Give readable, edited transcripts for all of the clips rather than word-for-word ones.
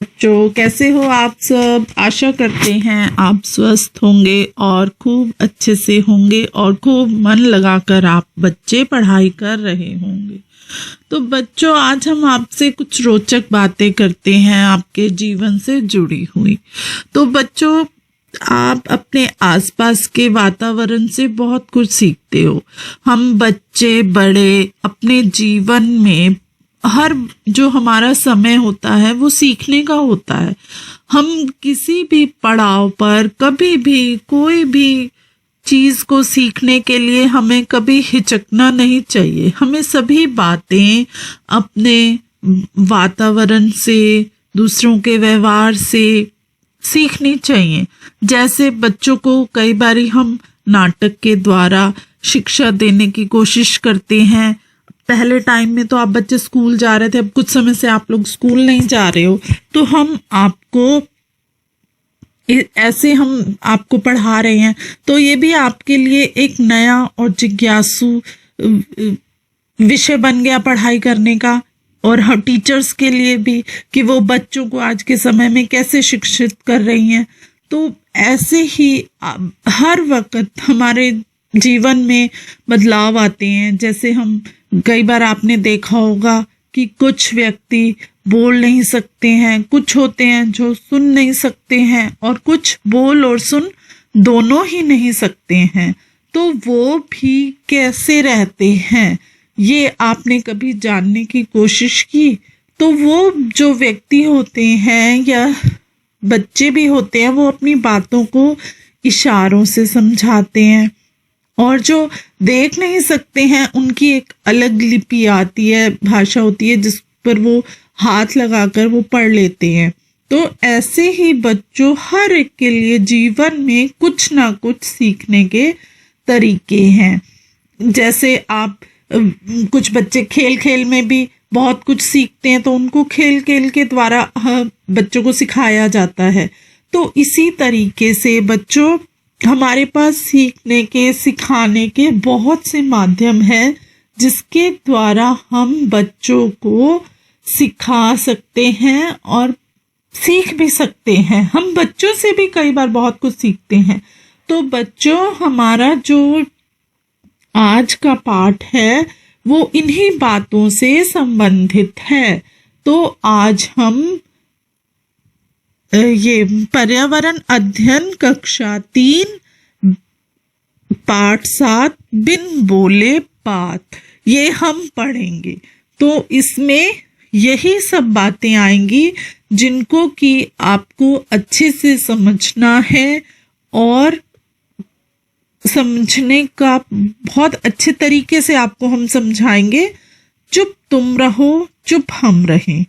बच्चों, कैसे हो आप सब? आशा करते हैं आप स्वस्थ होंगे और खूब अच्छे से होंगे और खूब मन लगाकर आप बच्चे पढ़ाई कर रहे होंगे। तो बच्चों, आज हम आपसे कुछ रोचक बातें करते हैं आपके जीवन से जुड़ी हुई। तो बच्चों, आप अपने आसपास के वातावरण से बहुत कुछ सीखते हो। हम बच्चे बड़े अपने जीवन में हर जो हमारा समय होता है वो सीखने का होता है। हम किसी भी पड़ाव पर कभी भी कोई भी चीज को सीखने के लिए हमें कभी हिचकना नहीं चाहिए। हमें सभी बातें अपने वातावरण से, दूसरों के व्यवहार से सीखनी चाहिए। जैसे बच्चों को कई बारी हम नाटक के द्वारा शिक्षा देने की कोशिश करते हैं। पहले टाइम में तो आप बच्चे स्कूल जा रहे थे, अब कुछ समय से आप लोग स्कूल नहीं जा रहे हो, तो हम आपको ऐसे हम आपको पढ़ा रहे हैं। तो ये भी आपके लिए एक नया और जिज्ञासु विषय बन गया पढ़ाई करने का, और हम टीचर्स के लिए भी कि वो बच्चों को आज के समय में कैसे शिक्षित कर रही हैं। तो ऐसे ही हर वक्त हमारे जीवन में बदलाव आते हैं। जैसे हम कई बार आपने देखा होगा कि कुछ व्यक्ति बोल नहीं सकते हैं, कुछ होते हैं जो सुन नहीं सकते हैं, और कुछ बोल और सुन दोनों ही नहीं सकते हैं। तो वो भी कैसे रहते हैं, ये आपने कभी जानने की कोशिश की? तो वो जो व्यक्ति होते हैं या बच्चे भी होते हैं, वो अपनी बातों को इशारों से समझाते हैं, और जो देख नहीं सकते हैं उनकी एक अलग लिपि आती है, भाषा होती है जिस पर वो हाथ लगाकर वो पढ़ लेते हैं। तो ऐसे ही बच्चों, हर एक के लिए जीवन में कुछ ना कुछ सीखने के तरीके हैं। जैसे आप कुछ बच्चे खेल खेल में भी बहुत कुछ सीखते हैं, तो उनको खेल खेल के द्वारा बच्चों को सिखाया जाता है। तो इसी तरीके से बच्चों, हमारे पास सीखने के, सिखाने के बहुत से माध्यम हैं जिसके द्वारा हम बच्चों को सिखा सकते हैं और सीख भी सकते हैं। हम बच्चों से भी कई बार बहुत कुछ सीखते हैं। तो बच्चों, हमारा जो आज का पाठ है वो इन्हीं बातों से संबंधित है। तो आज हम ये पर्यावरण अध्ययन कक्षा 3 पाठ 7 बिन बोले बात, ये हम पढ़ेंगे। तो इसमें यही सब बातें आएंगी जिनको कि आपको अच्छे से समझना है, और समझने का बहुत अच्छे तरीके से आपको हम समझाएंगे। चुप तुम रहो, चुप हम रहें।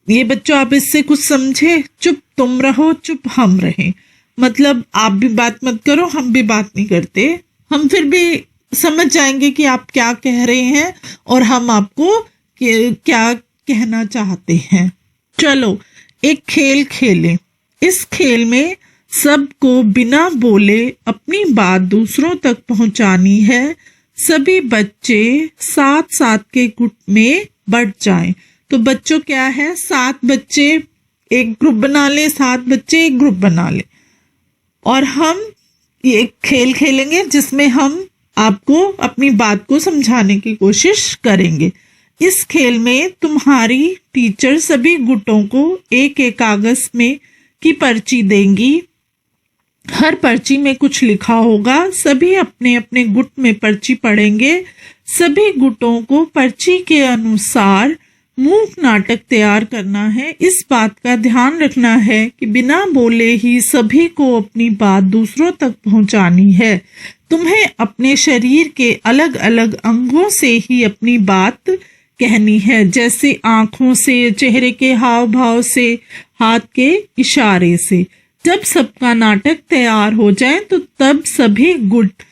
ये बच्चों, आप इससे कुछ समझे? चुप तुम रहो, चुप हम रहें, मतलब आप भी बात मत करो, हम भी बात नहीं करते। हम फिर भी समझ जाएंगे कि आप क्या कह रहे हैं और हम आपको क्या कहना चाहते हैं। चलो एक खेल खेलें। इस खेल में सबको बिना बोले अपनी बात दूसरों तक पहुंचानी है। सभी बच्चे 7-7 के गुट में बट जाएं। तो बच्चों क्या है, 7 बच्चे एक ग्रुप बना ले, 7 बच्चे एक ग्रुप बना ले, और हम ये खेल खेलेंगे जिसमें हम आपको अपनी बात को समझाने की कोशिश करेंगे। इस खेल में तुम्हारी टीचर सभी गुटों को एक एक कागज में की पर्ची देंगी। हर पर्ची में कुछ लिखा होगा। सभी अपने अपने गुट में पर्ची पढ़ेंगे। सभी गुटों को पर्ची के अनुसार मूक नाटक तैयार करना है। इस बात का ध्यान रखना है कि बिना बोले ही सभी को अपनी बात दूसरों तक पहुंचानी है। तुम्हें अपने शरीर के अलग अलग अंगों से ही अपनी बात कहनी है, जैसे आंखों से, चेहरे के हाव भाव से, हाथ के इशारे से। जब सबका नाटक तैयार हो जाए तो तब सभी गुट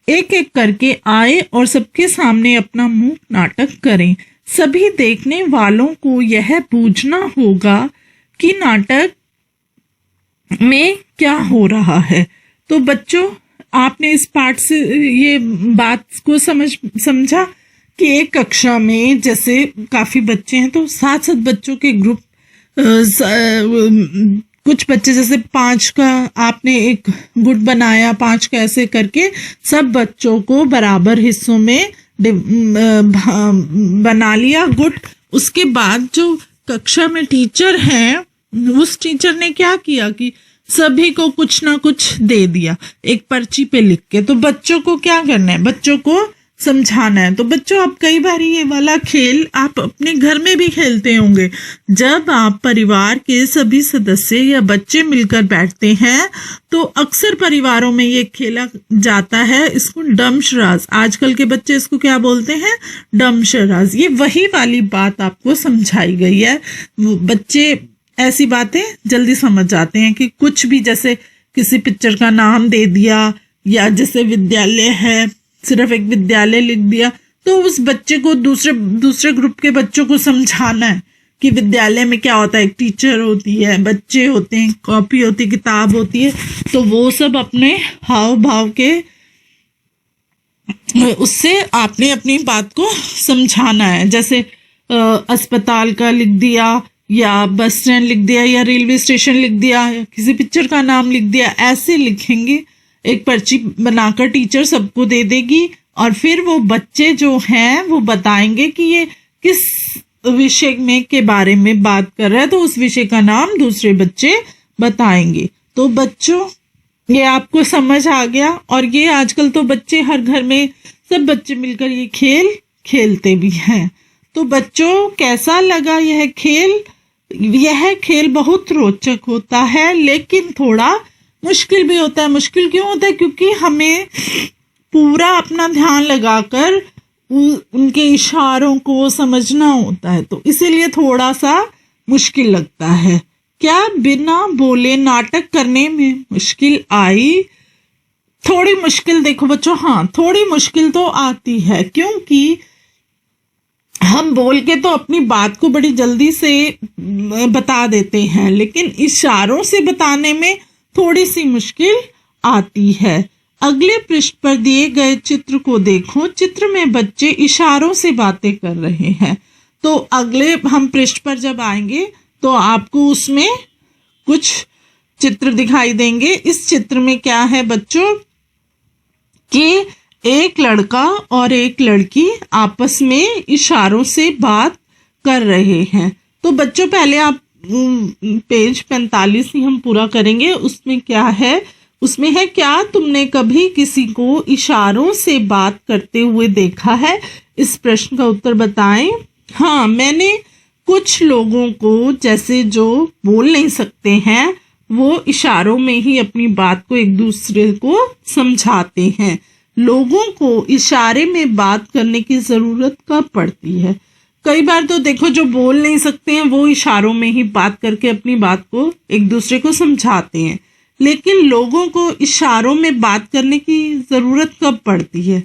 एक एक करके आए और सबके सामने अपना मूक नाटक करें। सभी देखने वालों को यह बूझना होगा कि नाटक में क्या हो रहा है। तो बच्चों, आपने इस पाठ से ये बात को समझा कि एक कक्षा में जैसे काफी बच्चे हैं तो 7-7 बच्चों के ग्रुप कुछ बच्चे जैसे 5 का आपने एक गुट बनाया, 5 का ऐसे करके सब बच्चों को बराबर हिस्सों में बना लिया गुट। उसके बाद जो कक्षा में टीचर हैं, उस टीचर ने क्या किया कि सभी को कुछ ना कुछ दे दिया एक पर्ची पे लिख के। तो बच्चों को क्या करना है, बच्चों को समझाना है। तो बच्चों, आप कई बार ये वाला खेल आप अपने घर में भी खेलते होंगे। जब आप परिवार के सभी सदस्य या बच्चे मिलकर बैठते हैं तो अक्सर परिवारों में ये खेला जाता है, इसको डमशराज। आजकल के बच्चे इसको क्या बोलते हैं, डमशराज। ये वही वाली बात आपको समझाई गई है। बच्चे ऐसी बातें जल्दी समझ जाते हैं कि कुछ भी, जैसे किसी पिक्चर का नाम दे दिया या जैसे विद्यालय है, सिर्फ एक विद्यालय लिख दिया, तो उस बच्चे को दूसरे ग्रुप के बच्चों को समझाना है कि विद्यालय में क्या होता है। एक टीचर होती है, बच्चे होते हैं, कॉपी होती है, किताब होती है। तो वो सब अपने हाव भाव के उससे आपने अपनी बात को समझाना है। जैसे अस्पताल का लिख दिया या बस स्टैंड लिख दिया या रेलवे स्टेशन लिख दिया या किसी पिक्चर का नाम लिख दिया, ऐसे लिखेंगे। एक पर्ची बनाकर टीचर सबको दे देगी और फिर वो बच्चे जो हैं वो बताएंगे कि ये किस विषय में के बारे में बात कर रहा है, तो उस विषय का नाम दूसरे बच्चे बताएंगे। तो बच्चों, ये आपको समझ आ गया। और ये आजकल तो बच्चे हर घर में सब बच्चे मिलकर ये खेल खेलते भी हैं। तो बच्चों, कैसा लगा यह खेल? यह खेल बहुत रोचक होता है लेकिन थोड़ा मुश्किल भी होता है। मुश्किल क्यों होता है? क्योंकि हमें पूरा अपना ध्यान लगाकर उनके इशारों को समझना होता है, तो इसीलिए थोड़ा सा मुश्किल लगता है। क्या बिना बोले नाटक करने में मुश्किल आई? थोड़ी मुश्किल, देखो बच्चों, हाँ थोड़ी मुश्किल तो आती है, क्योंकि हम बोल के तो अपनी बात को बड़ी जल्दी से बता देते हैं, लेकिन इशारों से बताने में थोड़ी सी मुश्किल आती है। अगले पृष्ठ पर दिए गए चित्र को देखो। चित्र में बच्चे इशारों से बातें कर रहे हैं। तो अगले हम पृष्ठ पर जब आएंगे तो आपको उसमें कुछ चित्र दिखाई देंगे। इस चित्र में क्या है बच्चों कि एक लड़का और एक लड़की आपस में इशारों से बात कर रहे हैं। तो बच्चों, पहले आप पेज 45 ही हम पूरा करेंगे। उसमें क्या है? उसमें है, क्या तुमने कभी किसी को इशारों से बात करते हुए देखा है? इस प्रश्न का उत्तर बताएं। हाँ, मैंने कुछ लोगों को, जैसे जो बोल नहीं सकते हैं, वो इशारों में ही अपनी बात को एक दूसरे को समझाते हैं। लोगों को इशारे में बात करने की जरूरत कब पड़ती है? कई बार तो देखो, जो बोल नहीं सकते हैं वो इशारों में ही बात करके अपनी बात को एक दूसरे को समझाते हैं, लेकिन लोगों को इशारों में बात करने की जरूरत कब पड़ती है?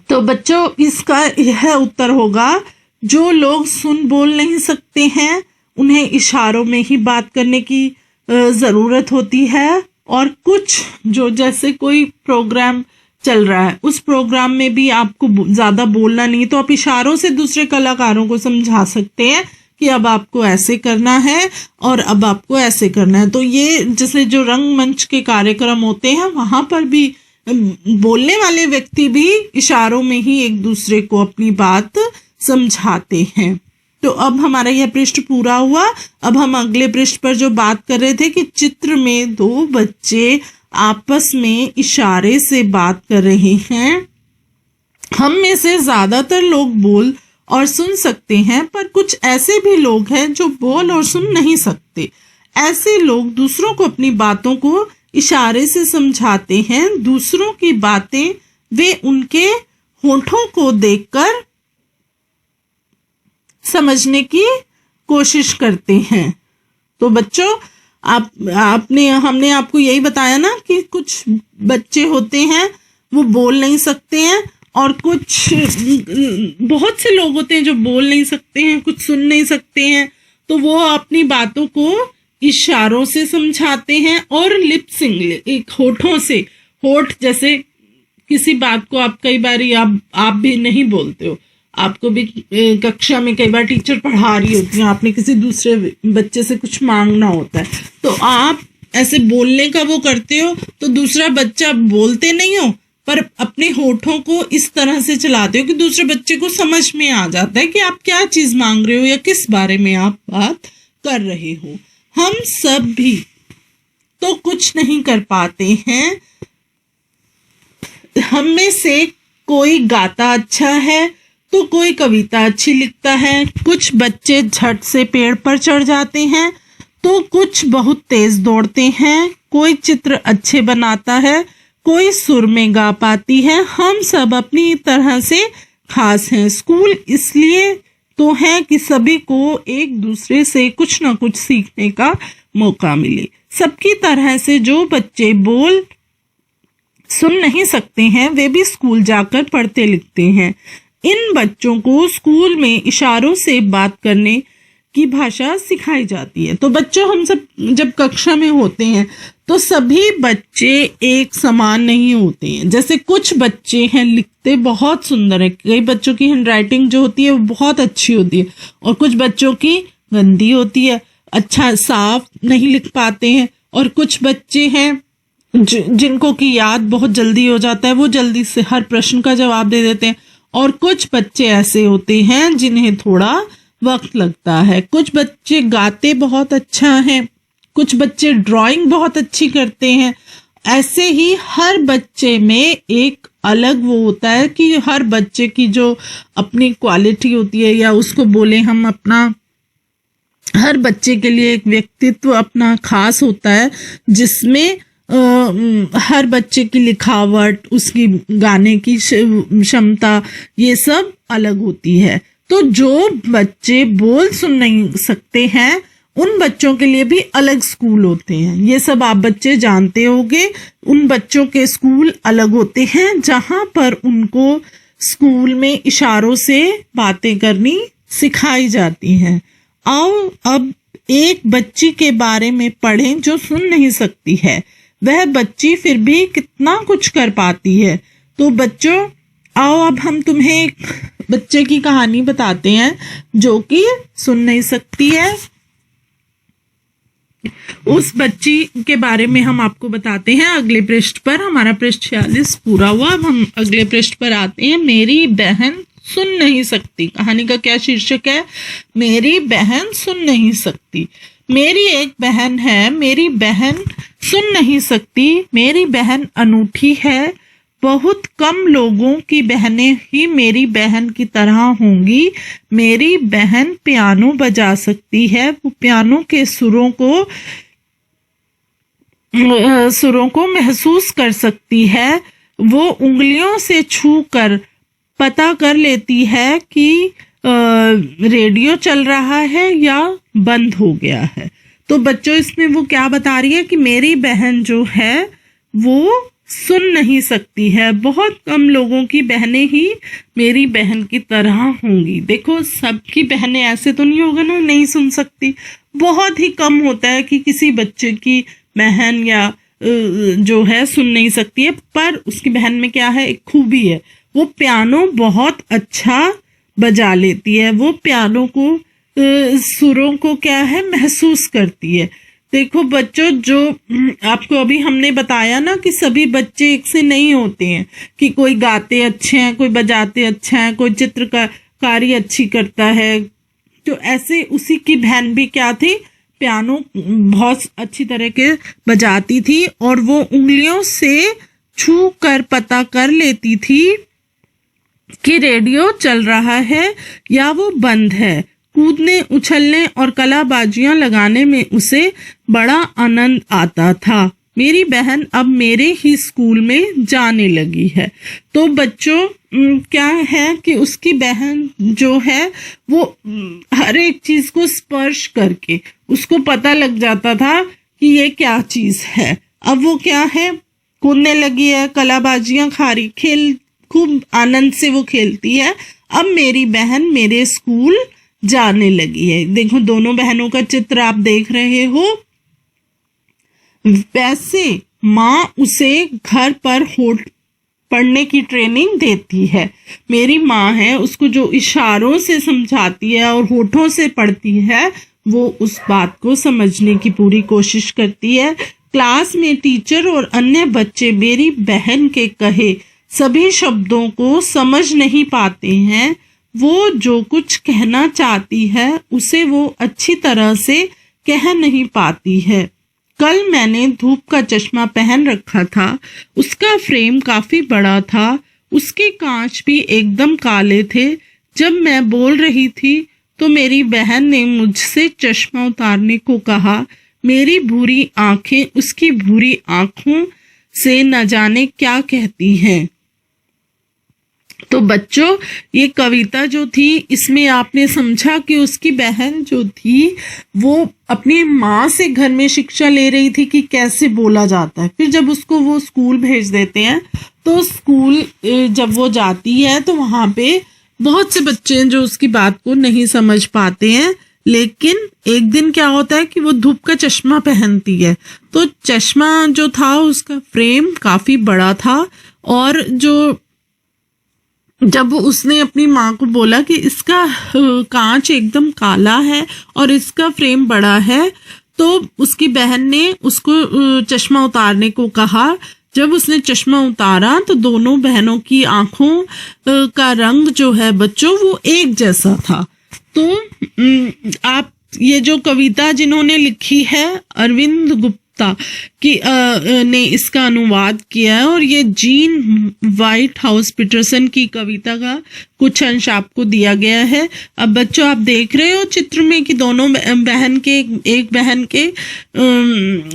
तो बच्चों, इसका यह उत्तर होगा, जो लोग सुन बोल नहीं सकते हैं उन्हें इशारों में ही बात करने की जरूरत होती है। और कुछ जो, जैसे कोई प्रोग्राम चल रहा है, उस प्रोग्राम में भी आपको ज्यादा बोलना नहीं, तो आप इशारों से दूसरे कलाकारों को समझा सकते हैं कि अब आपको ऐसे करना है और अब आपको ऐसे करना है। तो ये जैसे जो रंगमंच के कार्यक्रम होते हैं, वहां पर भी बोलने वाले व्यक्ति भी इशारों में ही एक दूसरे को अपनी बात समझाते हैं। तो अब हमारा यह पृष्ठ पूरा हुआ। अब हम अगले पृष्ठ पर जो बात कर रहे थे कि चित्र में दो बच्चे आपस में इशारे से बात कर रहे हैं। हम में से ज्यादातर लोग बोल और सुन सकते हैं, पर कुछ ऐसे भी लोग हैं जो बोल और सुन नहीं सकते। ऐसे लोग दूसरों को अपनी बातों को इशारे से समझाते हैं। दूसरों की बातें वे उनके होठों को देखकर समझने की कोशिश करते हैं। तो बच्चों, हमने आपको यही बताया ना कि कुछ बच्चे होते हैं वो बोल नहीं सकते हैं, और कुछ बहुत से लोग होते हैं जो बोल नहीं सकते हैं, कुछ सुन नहीं सकते हैं, तो वो अपनी बातों को इशारों से समझाते हैं और लिपसिंग, एक होठों से, होठ जैसे किसी बात को आप कई बार आप भी नहीं बोलते हो, आपको भी कक्षा में कई बार टीचर पढ़ा रही होती है, आपने किसी दूसरे बच्चे से कुछ मांगना होता है, तो आप ऐसे बोलने का वो करते हो, तो दूसरा बच्चा, बोलते नहीं हो पर अपने होठों को इस तरह से चलाते हो कि दूसरे बच्चे को समझ में आ जाता है कि आप क्या चीज मांग रहे हो या किस बारे में आप बात कर रहे हो। हम सब भी तो कुछ नहीं कर पाते हैं। हम में से कोई गाता अच्छा है तो कोई कविता अच्छी लिखता है, कुछ बच्चे झट से पेड़ पर चढ़ जाते हैं तो कुछ बहुत तेज दौड़ते हैं, कोई चित्र अच्छे बनाता है, कोई सुर में गा पाती है। हम सब अपनी तरह से खास हैं। स्कूल इसलिए तो है कि सभी को एक दूसरे से कुछ ना कुछ सीखने का मौका मिले। सबकी तरह से जो बच्चे बोल सुन नहीं सकते हैं वे भी स्कूल जाकर पढ़ते लिखते हैं। इन बच्चों को स्कूल में इशारों से बात करने की भाषा सिखाई जाती है। तो बच्चों, हम सब जब कक्षा में होते हैं तो सभी बच्चे एक समान नहीं होते हैं। जैसे कुछ बच्चे हैं लिखते बहुत सुंदर है, कई बच्चों की हैंडराइटिंग जो होती है वो बहुत अच्छी होती है, और कुछ बच्चों की गंदी होती है, अच्छा साफ नहीं लिख पाते हैं। और कुछ बच्चे हैं जिनको की याद बहुत जल्दी हो जाता है, वो जल्दी से हर प्रश्न का जवाब दे देते हैं। और कुछ बच्चे ऐसे होते हैं जिन्हें थोड़ा वक्त लगता है। कुछ बच्चे गाते बहुत अच्छा हैं, कुछ बच्चे ड्राइंग बहुत अच्छी करते हैं। ऐसे ही हर बच्चे में एक अलग वो होता है कि हर बच्चे की जो अपनी क्वालिटी होती है, या उसको बोले हम अपना, हर बच्चे के लिए एक व्यक्तित्व अपना खास होता है, जिसमें हर बच्चे की लिखावट, उसकी गाने की क्षमता, ये सब अलग होती है। तो जो बच्चे बोल सुन नहीं सकते हैं उन बच्चों के लिए भी अलग स्कूल होते हैं। ये सब आप बच्चे जानते होंगे। उन बच्चों के स्कूल अलग होते हैं जहां पर उनको स्कूल में इशारों से बातें करनी सिखाई जाती हैं। आओ अब एक बच्ची के बारे में पढ़ें जो सुन नहीं सकती है। वह बच्ची फिर भी कितना कुछ कर पाती है। तो बच्चों, आओ अब हम तुम्हें एक बच्चे की कहानी बताते हैं जो कि सुन नहीं सकती है। उस बच्ची के बारे में हम आपको बताते हैं अगले पृष्ठ पर। हमारा पृष्ठ 46 पूरा हुआ। अब हम अगले पृष्ठ पर आते हैं। मेरी बहन सुन नहीं सकती। कहानी का क्या शीर्षक है? मेरी बहन सुन नहीं सकती। मेरी एक बहन है, मेरी बहन सुन नहीं सकती। मेरी बहन अनूठी है। बहुत कम लोगों की बहनें ही मेरी बहन की तरह होंगी। मेरी बहन पियानो बजा सकती है। वो पियानो के सुरों को महसूस कर सकती है। वो उंगलियों से छू कर पता कर लेती है कि रेडियो चल रहा है या बंद हो गया है। तो बच्चों, इसमें वो क्या बता रही है कि मेरी बहन जो है वो सुन नहीं सकती है। बहुत कम लोगों की बहनें ही मेरी बहन की तरह होंगी। देखो, सबकी बहनें ऐसे तो नहीं होगा ना नहीं सुन सकती। बहुत ही कम होता है कि किसी बच्चे की बहन या जो है सुन नहीं सकती है। पर उसकी बहन में क्या है, एक खूबी है, वो पियानो बहुत अच्छा बजा लेती है। वो पियानो को सुरों को क्या है महसूस करती है। देखो बच्चों, जो आपको अभी हमने बताया ना कि सभी बच्चे एक से नहीं होते हैं, कि कोई गाते अच्छे हैं, कोई बजाते अच्छा है, कोई चित्रकारी अच्छी करता है। तो ऐसे उसी की बहन भी क्या थी, पियानो बहुत अच्छी तरह के बजाती थी, और वो उंगलियों से छू कर पता कर लेती थी कि रेडियो चल रहा है या वो बंद है। कूदने, उछलने और कलाबाजियां लगाने में उसे बड़ा आनंद आता था। मेरी बहन अब मेरे ही स्कूल में जाने लगी है। तो बच्चों, क्या है कि उसकी बहन जो है वो हर एक चीज को स्पर्श करके उसको पता लग जाता था कि ये क्या चीज है। अब वो क्या है, कूदने लगी है, कलाबाजियां खूब आनंद से वो खेलती है। अब मेरी बहन मेरे स्कूल जाने लगी है। देखो, दोनों बहनों का चित्र आप देख रहे हो। वैसे माँ उसे घर पर पढ़ने की ट्रेनिंग देती है। मेरी माँ है, उसको जो इशारों से समझाती है और होठों से पढ़ती है, वो उस बात को समझने की पूरी कोशिश करती है। क्लास में टीचर और अन्य बच्चे मेरी बहन के कहे सभी शब्दों को समझ नहीं पाते हैं। वो जो कुछ कहना चाहती है उसे वो अच्छी तरह से कह नहीं पाती है। कल मैंने धूप का चश्मा पहन रखा था। उसका फ्रेम काफी बड़ा था। उसके कांच भी एकदम काले थे। जब मैं बोल रही थी तो मेरी बहन ने मुझसे चश्मा उतारने को कहा। मेरी भूरी आंखें उसकी भूरी आंखों से न जाने क्या कहती हैं। तो बच्चों, ये कविता जो थी, इसमें आपने समझा कि उसकी बहन जो थी वो अपनी माँ से घर में शिक्षा ले रही थी कि कैसे बोला जाता है। फिर जब उसको वो स्कूल भेज देते हैं तो स्कूल जब वो जाती है तो वहाँ पे बहुत से बच्चे हैं जो उसकी बात को नहीं समझ पाते हैं। लेकिन एक दिन क्या होता है कि वो धूप का चश्मा पहनती है। तो चश्मा जो था उसका फ्रेम काफी बड़ा था और जब उसने अपनी माँ को बोला कि इसका कांच एकदम काला है और इसका फ्रेम बड़ा है, तो उसकी बहन ने उसको चश्मा उतारने को कहा। जब उसने चश्मा उतारा तो दोनों बहनों की आंखों का रंग जो है बच्चों वो एक जैसा था। तो आप ये जो कविता जिन्होंने लिखी है अरविंद गुप्ता की ने इसका अनुवाद किया है और ये जीन व्हाइट हाउस पीटरसन की कविता का कुछ अंश आपको दिया गया है। अब बच्चों, आप देख रहे हो चित्र में कि दोनों एक बहन के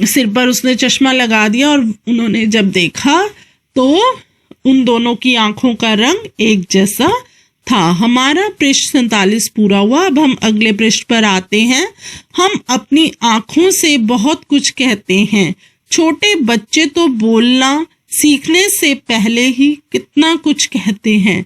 सिर पर उसने चश्मा लगा दिया और उन्होंने जब देखा तो उन दोनों की आंखों का रंग एक जैसा था। हमारा पृष्ठ 47 पूरा हुआ। अब हम अगले पृष्ठ पर आते हैं। हम अपनी आंखों से बहुत कुछ कहते हैं। छोटे बच्चे तो बोलना सीखने से पहले ही कितना कुछ कहते हैं।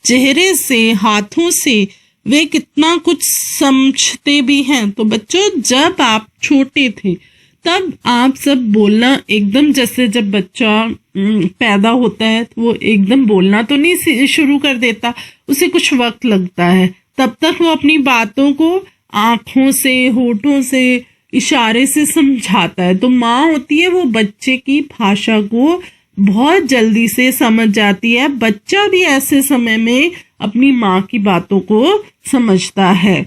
चेहरे से, हाथों से वे कितना कुछ समझते भी हैं। तो बच्चों, जब आप छोटे थे तब आप सब बोलना एकदम, जैसे जब बच्चा पैदा होता है तो वो एकदम बोलना तो नहीं शुरू कर देता, उसे कुछ वक्त लगता है। तब तक वो अपनी बातों को आंखों से, होठों से, इशारे से समझाता है। तो माँ होती है वो बच्चे की भाषा को बहुत जल्दी से समझ जाती है। बच्चा भी ऐसे समय में अपनी माँ की बातों को समझता है।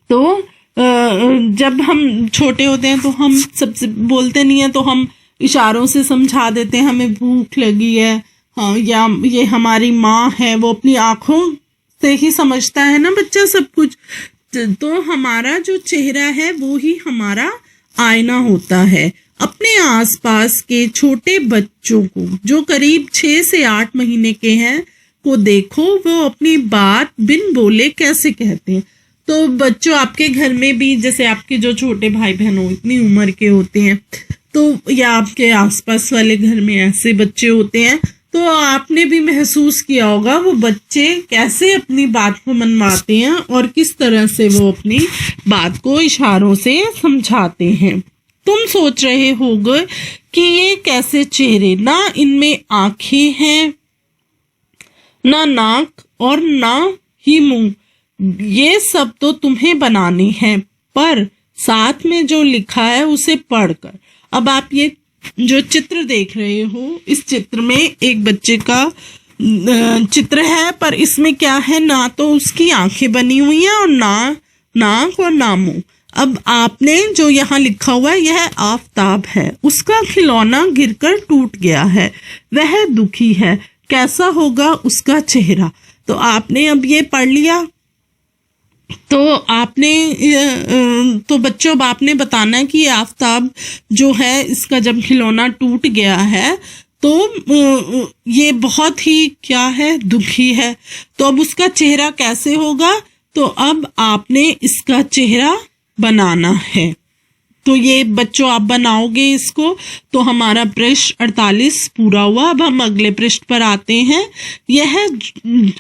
तो जब हम छोटे होते हैं तो हम सबसे बोलते नहीं है, तो हम इशारों से समझा देते हैं हमें भूख लगी है, हाँ, या ये हमारी माँ है। वो अपनी आंखों से ही समझता है ना बच्चा सब कुछ। तो हमारा जो चेहरा है वो ही हमारा आईना होता है। अपने आसपास के छोटे बच्चों को जो करीब 6 से 8 महीने के हैं को देखो, वो अपनी बात बिन बोले कैसे कहते हैं। तो बच्चों, आपके घर में भी जैसे आपके जो छोटे भाई बहन हो इतनी उम्र के होते हैं, तो या आपके आसपास वाले घर में ऐसे बच्चे होते हैं, तो आपने भी महसूस किया होगा वो बच्चे कैसे अपनी बात को मनवाते हैं और किस तरह से वो अपनी बात को इशारों से समझाते हैं। तुम सोच रहे होगे कि ये कैसे चेहरे, ना इनमें आंखें हैं, ना नाक और ना ही मुंह, ये सब तो तुम्हें बनाने हैं, पर साथ में जो लिखा है उसे पढ़कर। अब आप ये जो चित्र देख रहे हो, इस चित्र में एक बच्चे का चित्र है, पर इसमें क्या है, ना तो उसकी आंखें बनी हुई हैं और ना नाक और ना मुंह। अब आपने जो यहाँ लिखा हुआ है यह आफताब है। उसका खिलौना गिरकर टूट गया है, वह दुखी है, कैसा होगा उसका चेहरा। तो आपने अब ये पढ़ लिया। तो आपने तो बच्चों, अब आपने बताना है कि ये आफताब जो है इसका जब खिलौना टूट गया है तो ये बहुत ही क्या है, दुखी है। तो अब उसका चेहरा कैसे होगा, तो अब आपने इसका चेहरा बनाना है। तो ये बच्चों आप बनाओगे इसको, तो हमारा पृष्ठ 48 पूरा हुआ। अब हम अगले पृष्ठ पर आते हैं। यह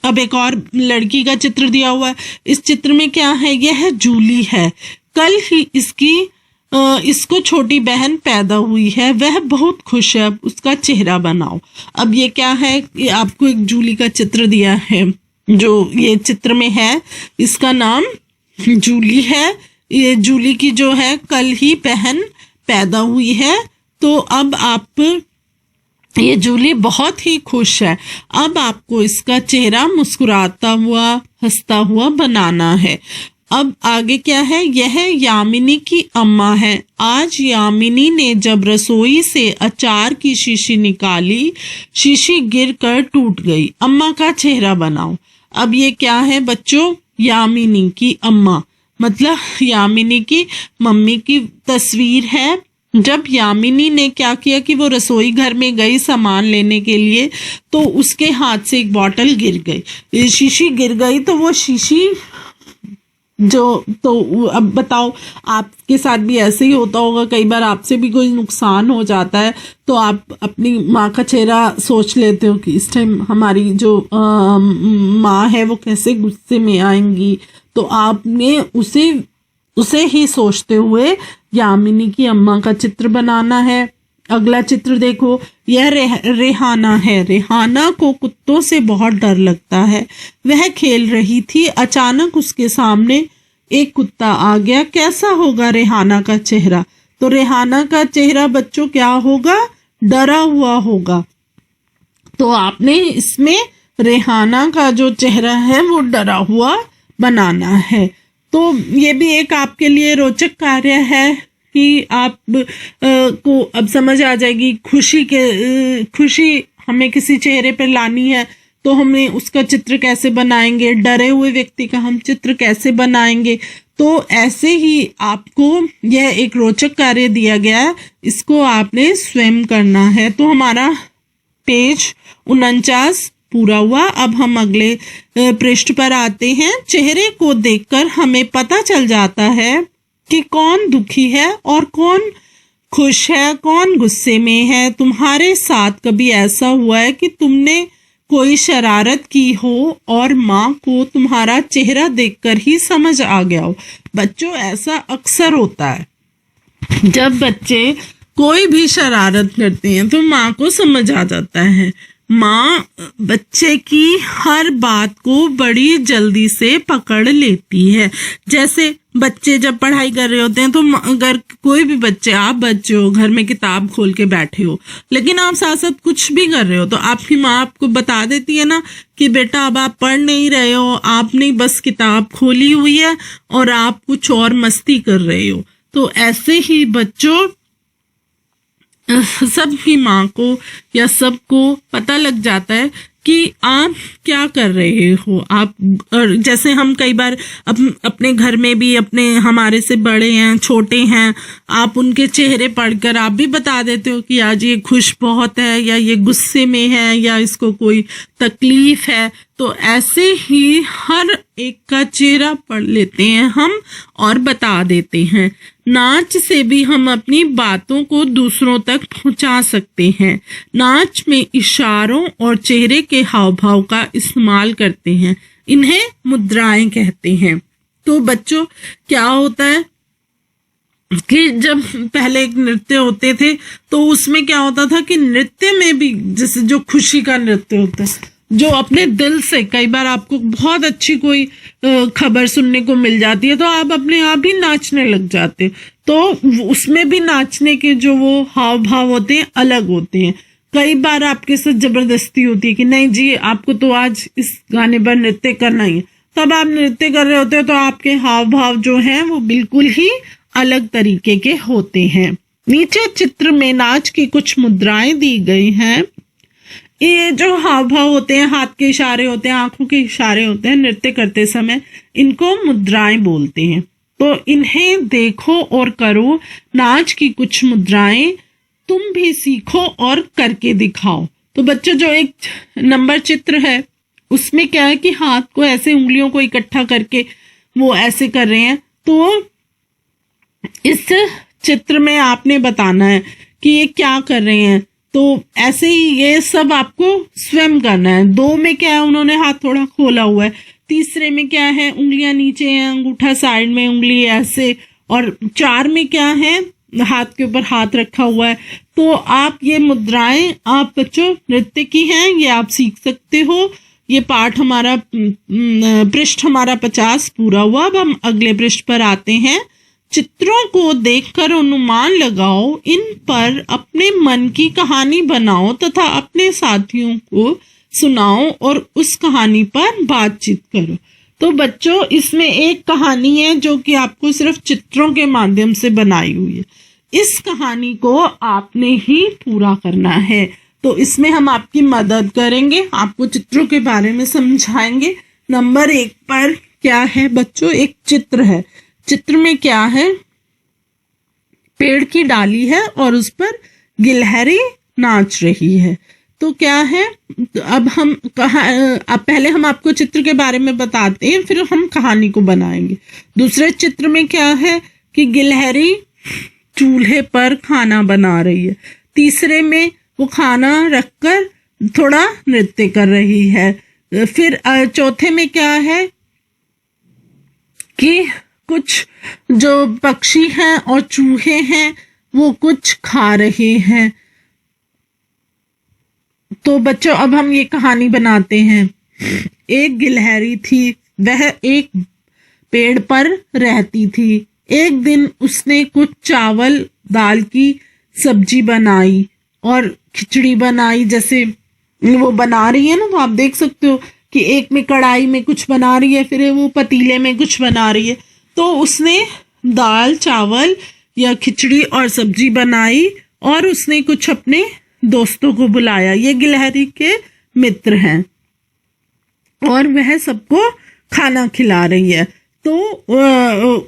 अब एक और लड़की का चित्र दिया हुआ है। इस चित्र में क्या है, यह जूली है। कल ही इसकी इसको छोटी बहन पैदा हुई है, वह बहुत खुश है, अब उसका चेहरा बनाओ। अब ये क्या है कि आपको एक जूली का चित्र दिया है, जो ये चित्र में है इसका नाम जूली है। ये जूली की जो है कल ही बहन पैदा हुई है। तो अब आप, ये जूली बहुत ही खुश है, अब आपको इसका चेहरा मुस्कुराता हुआ हंसता हुआ बनाना है। अब आगे क्या है, यह यामिनी की अम्मा है। आज यामिनी ने जब रसोई से अचार की शीशी निकाली, शीशी गिरकर टूट गई। अम्मा का चेहरा बनाओ। अब ये क्या है बच्चों, यामिनी की अम्मा, मतलब यामिनी की मम्मी की तस्वीर है। जब यामिनी ने क्या किया कि वो रसोई घर में गई सामान लेने के लिए, तो उसके हाथ से एक बॉटल गिर गई, शीशी गिर गई। तो वो शीशी तो अब बताओ, आपके साथ भी ऐसे ही होता होगा, कई बार आपसे भी कोई नुकसान हो जाता है तो आप अपनी माँ का चेहरा सोच लेते हो कि इस टाइम हमारी जो माँ है वो कैसे गुस्से में आएंगी। तो आपने उसे ही सोचते हुए यामिनी की अम्मा का चित्र बनाना है। अगला चित्र देखो, यह रेहाना है। रेहाना को कुत्तों से बहुत डर लगता है। वह खेल रही थी, अचानक उसके सामने एक कुत्ता आ गया। कैसा होगा रेहाना का चेहरा? तो रेहाना का चेहरा बच्चों क्या होगा, डरा हुआ होगा। तो आपने इसमें रेहाना का जो चेहरा है वो डरा हुआ बनाना है। तो ये भी एक आपके लिए रोचक कार्य है कि आप को अब समझ आ जाएगी खुशी हमें किसी चेहरे पर लानी है तो हमें उसका चित्र कैसे बनाएंगे, डरे हुए व्यक्ति का हम चित्र कैसे बनाएंगे। तो ऐसे ही आपको यह एक रोचक कार्य दिया गया है, इसको आपने स्वयं करना है। तो हमारा पेज 49 पूरा हुआ। अब हम अगले पृष्ठ पर आते हैं। चेहरे को देखकर हमें पता चल जाता है कि कौन दुखी है और कौन खुश है, कौन गुस्से में है। तुम्हारे साथ कभी ऐसा हुआ है कि तुमने कोई शरारत की हो और माँ को तुम्हारा चेहरा देखकर ही समझ आ गया हो? बच्चों, ऐसा अक्सर होता है, जब बच्चे कोई भी शरारत करते हैं तो माँ को समझ आ जाता है। माँ बच्चे की हर बात को बड़ी जल्दी से पकड़ लेती है। जैसे बच्चे जब पढ़ाई कर रहे होते हैं तो अगर कोई भी बच्चे, आप बच्चे हो, घर में किताब खोल के बैठे हो, लेकिन आप साथ साथ कुछ भी कर रहे हो, तो आपकी माँ आपको बता देती है ना कि बेटा अब आप पढ़ नहीं रहे हो, आपने बस किताब खोली हुई है और आप कुछ और मस्ती कर रहे हो। तो ऐसे ही बच्चों सबकी माँ को या सबको पता लग जाता है कि आप क्या कर रहे हो। आप, और जैसे हम कई बार अपने घर में भी अपने हमारे से बड़े हैं, छोटे हैं, आप उनके चेहरे पढ़कर आप भी बता देते हो कि आज ये खुश बहुत है या ये गुस्से में है या इसको कोई तकलीफ है। तो ऐसे ही हर एक का चेहरा पढ़ लेते हैं हम और बता देते हैं। नाच से भी हम अपनी बातों को दूसरों तक पहुंचा सकते हैं। नाच में इशारों और चेहरे के हाव भाव का इस्तेमाल करते हैं, इन्हें मुद्राएं कहते हैं। तो बच्चों क्या होता है कि जब पहले एक नृत्य होते थे तो उसमें क्या होता था कि नृत्य में भी, जैसे जो खुशी का नृत्य होता है, जो अपने दिल से, कई बार आपको बहुत अच्छी कोई खबर सुनने को मिल जाती है तो आप अपने आप ही नाचने लग जाते। तो उसमें भी नाचने के जो वो हाव भाव होते हैं अलग होते हैं। कई बार आपके साथ जबरदस्ती होती है कि नहीं जी आपको तो आज इस गाने पर नृत्य करना ही है, तब आप नृत्य कर रहे होते हो तो आपके हाव भाव जो हैं वो बिल्कुल ही अलग तरीके के होते हैं। नीचे चित्र में नाच की कुछ मुद्राएं दी गई हैं। ये जो हाव भाव होते हैं, हाथ के इशारे होते हैं, आंखों के इशारे होते हैं, नृत्य करते समय इनको मुद्राएं बोलते हैं। तो इन्हें देखो और करो। नाच की कुछ मुद्राएं तुम भी सीखो और करके दिखाओ। तो बच्चों जो एक नंबर चित्र है उसमें क्या है कि हाथ को ऐसे, उंगलियों को इकट्ठा करके वो ऐसे कर रहे हैं। तो इस चित्र में आपने बताना है कि ये क्या कर रहे हैं। तो ऐसे ही ये सब आपको स्वयं करना है। 2 में क्या है, उन्होंने हाथ थोड़ा खोला हुआ है। तीसरे में क्या है, उंगलियां नीचे हैं, अंगूठा साइड में, उंगली ऐसे, और 4 में क्या है, हाथ के ऊपर हाथ रखा हुआ है। तो आप ये मुद्राएं आप बच्चों नृत्य की हैं, ये आप सीख सकते हो। ये पाठ हमारा पृष्ठ हमारा 50 पूरा हुआ। अब हम अगले पृष्ठ पर आते हैं। चित्रों को देखकर अनुमान लगाओ, इन पर अपने मन की कहानी बनाओ तथा अपने साथियों को सुनाओ और उस कहानी पर बातचीत करो। तो बच्चों इसमें एक कहानी है जो कि आपको सिर्फ चित्रों के माध्यम से बनाई हुई है। इस कहानी को आपने ही पूरा करना है। तो इसमें हम आपकी मदद करेंगे, आपको चित्रों के बारे में समझाएंगे। नंबर 1 पर क्या है बच्चों, एक चित्र है। चित्र में क्या है, पेड़ की डाली है और उस पर गिलहरी नाच रही है। तो क्या है, अब पहले हम आपको चित्र के बारे में बताते हैं, फिर हम कहानी को बनाएंगे। दूसरे चित्र में क्या है कि गिलहरी चूल्हे पर खाना बना रही है। तीसरे में वो खाना रखकर थोड़ा नृत्य कर रही है। फिर चौथे में क्या है कि कुछ जो पक्षी हैं और चूहे हैं वो कुछ खा रहे हैं। तो बच्चों अब हम ये कहानी बनाते हैं। एक गिलहरी थी, वह एक पेड़ पर रहती थी। एक दिन उसने कुछ चावल दाल की सब्जी बनाई और खिचड़ी बनाई। जैसे वो बना रही है ना, तो आप देख सकते हो कि एक में कढ़ाई में कुछ बना रही है, फिर वो पतीले में कुछ बना रही है। तो उसने दाल चावल या खिचड़ी और सब्जी बनाई और उसने कुछ अपने दोस्तों को बुलाया। ये गिलहरी के मित्र हैं और वह सबको खाना खिला रही है। तो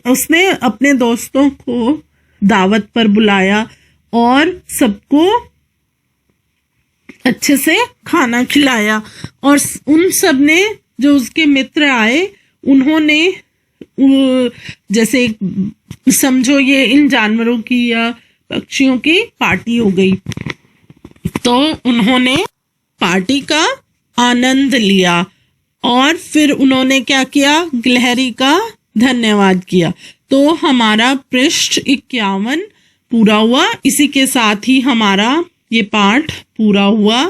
उसने अपने दोस्तों को दावत पर बुलाया और सबको अच्छे से खाना खिलाया। और उन सब ने, जो उसके मित्र आए, उन्होंने जैसे समझो ये इन जानवरों की या पक्षियों की पार्टी हो गई, तो उन्होंने पार्टी का आनंद लिया और फिर उन्होंने क्या किया, गिलहरी का धन्यवाद किया। तो हमारा पृष्ठ 51 पूरा हुआ। इसी के साथ ही हमारा ये पाठ पूरा हुआ।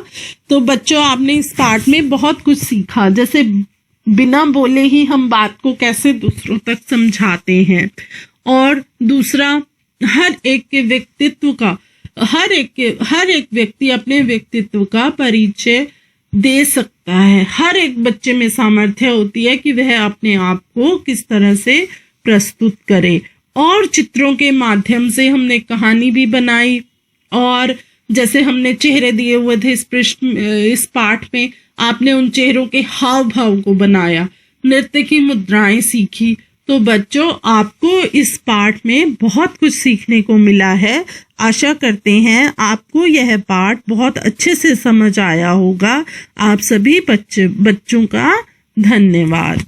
तो बच्चों आपने इस पाठ में बहुत कुछ सीखा, जैसे बिना बोले ही हम बात को कैसे दूसरों तक समझाते हैं, और दूसरा हर एक के व्यक्तित्व का, हर एक व्यक्ति अपने व्यक्तित्व का परिचय दे सकता है। हर एक बच्चे में सामर्थ्य होती है कि वह अपने आप को किस तरह से प्रस्तुत करे। और चित्रों के माध्यम से हमने कहानी भी बनाई, और जैसे हमने चेहरे दिए हुए थे इस पाठ में, आपने उन चेहरों के हाव भाव को बनाया, नृत्य की मुद्राएं सीखी। तो बच्चों आपको इस पाठ में बहुत कुछ सीखने को मिला है। आशा करते हैं आपको यह पाठ बहुत अच्छे से समझ आया होगा। आप सभी बच्चों का धन्यवाद।